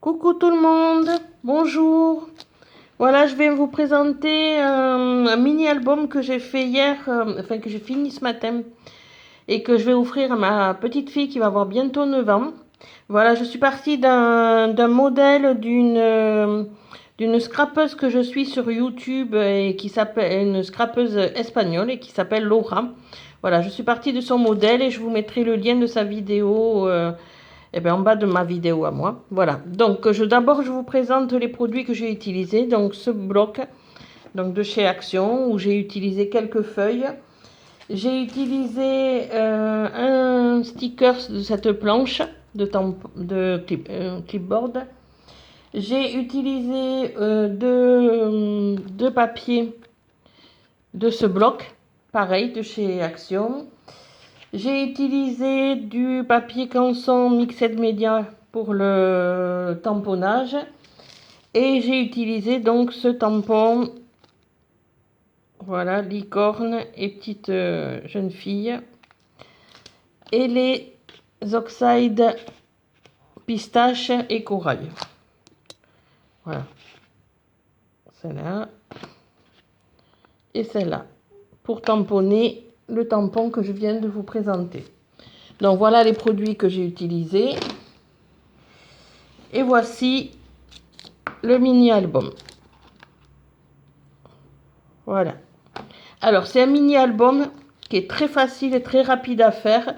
Coucou tout le monde, bonjour. Voilà, je vais vous présenter un mini-album que j'ai fait hier, que j'ai fini ce matin et que je vais offrir à ma petite fille qui va avoir bientôt 9 ans. Voilà, je suis partie d'un modèle d'une scrapeuse que je suis sur YouTube et qui s'appelle une scrapeuse espagnole et qui s'appelle Laura. Voilà, je suis partie de son modèle et je vous mettrai le lien de sa vidéo en bas de ma vidéo à moi. Voilà, donc d'abord je vous présente les produits que j'ai utilisés. Donc ce bloc donc de chez Action où j'ai utilisé quelques feuilles. J'ai utilisé un sticker de cette planche de clipboard. J'ai utilisé deux papiers de ce bloc, pareil, de chez Action. J'ai utilisé du papier canson Mixed Media pour le tamponnage. Et j'ai utilisé donc ce tampon, voilà, licorne et petite jeune fille. Et les oxydes pistache et corail. Voilà. Celle-là. Et celle-là. Pour tamponner le tampon que je viens de vous présenter. Donc voilà les produits que j'ai utilisés. Et voici le mini-album. Voilà. Alors c'est un mini-album qui est très facile et très rapide à faire.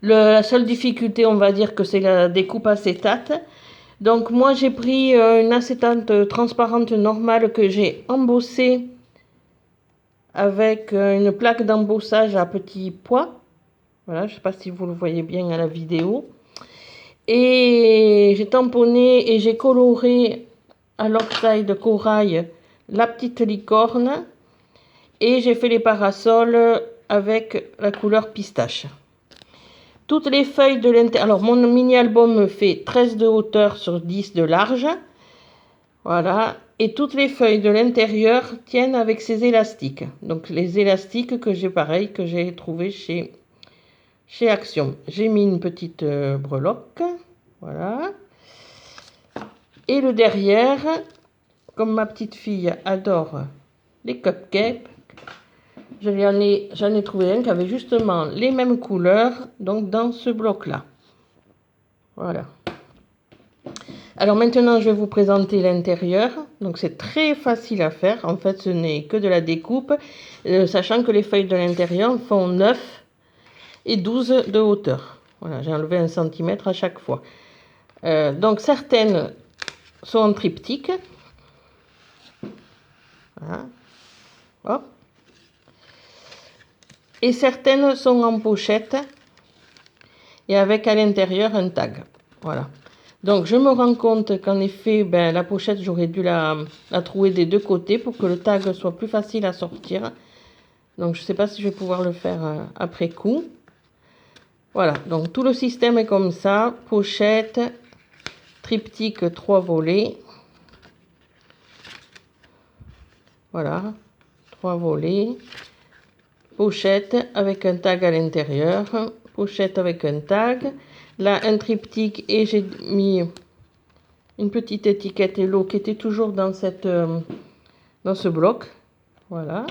La seule difficulté, on va dire que c'est la découpe acétate. Donc moi j'ai pris une acétate transparente normale que j'ai embossée avec une plaque d'embossage à petits pois. Voilà, je ne sais pas si vous le voyez bien à la vidéo. Et j'ai tamponné et j'ai coloré à l'oxyde de corail la petite licorne. Et j'ai fait les parasols avec la couleur pistache. Toutes les feuilles de l'intérieur. Alors, mon mini-album me fait 13 de hauteur sur 10 de large. Voilà. Et toutes les feuilles de l'intérieur tiennent avec ces élastiques. Donc, les élastiques que j'ai trouvé chez Action. J'ai mis une petite breloque. Voilà. Et le derrière, comme ma petite fille adore les cupcakes, j'en ai trouvé un qui avait justement les mêmes couleurs, donc dans ce bloc-là. Voilà. Alors maintenant, je vais vous présenter l'intérieur. Donc c'est très facile à faire. En fait, ce n'est que de la découpe, sachant que les feuilles de l'intérieur font 9 et 12 de hauteur. Voilà, j'ai enlevé 1 cm à chaque fois. Donc certaines sont en triptyque. Voilà. Hop. Et certaines sont en pochette et avec à l'intérieur un tag. Voilà. Donc je me rends compte qu'en effet, la pochette, j'aurais dû la trouer des deux côtés pour que le tag soit plus facile à sortir. Donc je ne sais pas si je vais pouvoir le faire après coup. Voilà, donc tout le système est comme ça. Pochette, triptyque 3 volets. Voilà, 3 volets. Pochette avec un tag à l'intérieur. Pochette avec un tag. Là, un triptyque et j'ai mis une petite étiquette Hello qui était toujours dans ce bloc. Voilà.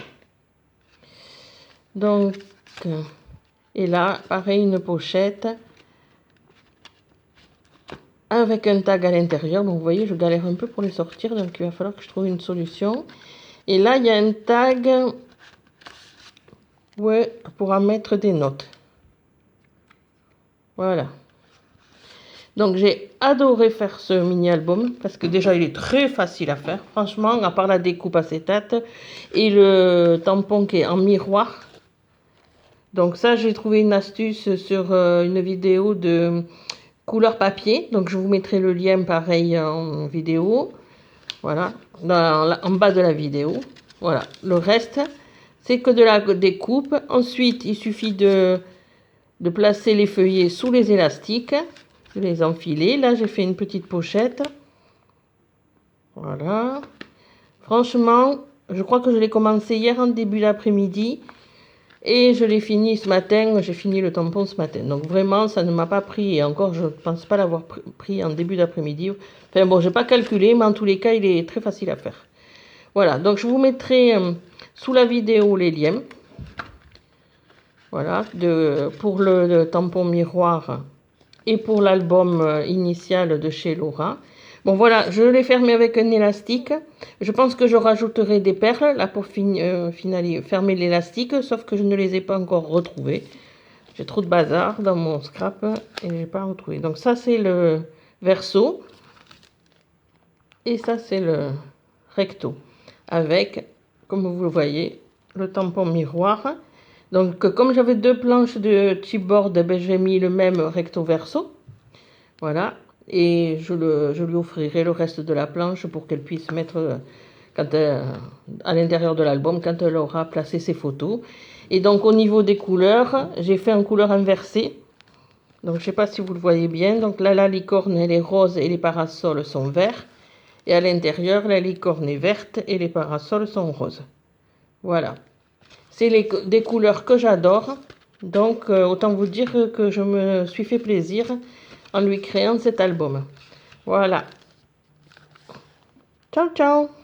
Donc, et là, pareil, une pochette avec un tag à l'intérieur. Donc, vous voyez, je galère un peu pour les sortir. Donc, il va falloir que je trouve une solution. Et là, il y a un tag pour en mettre des notes. Voilà. Donc j'ai adoré faire ce mini-album parce que déjà il est très facile à faire. Franchement, à part la découpe acétate et le tampon qui est en miroir. Donc ça, j'ai trouvé une astuce sur une vidéo de couleur papier. Donc je vous mettrai le lien pareil en vidéo. Voilà, en bas de la vidéo. Voilà, le reste, c'est que de la découpe. Ensuite, il suffit de placer les feuillets sous les élastiques. Je les enfiler. Là, j'ai fait une petite pochette. Voilà. Franchement, je crois que je l'ai commencé hier en début d'après-midi. Et je l'ai fini ce matin, j'ai fini le tampon ce matin. Donc vraiment, ça ne m'a pas pris, et encore, je ne pense pas l'avoir pris en début d'après-midi. Enfin bon, je n'ai pas calculé, mais en tous les cas, il est très facile à faire. Voilà, donc je vous mettrai sous la vidéo les liens. Voilà, pour le tampon miroir et pour l'album initial de chez Laura. Bon voilà, je l'ai fermé avec un élastique. Je pense que je rajouterai des perles là pour fermer l'élastique, sauf que je ne les ai pas encore retrouvées. J'ai trop de bazar dans mon scrap et je n'ai pas retrouvé. Donc ça c'est le verso et ça c'est le recto avec, comme vous le voyez, le tampon miroir. Donc comme j'avais deux planches de chipboard, ben, j'ai mis le même recto verso. Voilà. Et je lui offrirai le reste de la planche pour qu'elle puisse mettre à l'intérieur de l'album quand elle aura placé ses photos. Et donc au niveau des couleurs, j'ai fait en couleur inversée. Donc je ne sais pas si vous le voyez bien. Donc là, la licorne, elle est rose et les parasols sont verts. Et à l'intérieur, la licorne est verte et les parasols sont roses. Voilà. C'est des couleurs que j'adore. Donc autant vous dire que je me suis fait plaisir en lui créant cet album. Voilà. Ciao, ciao!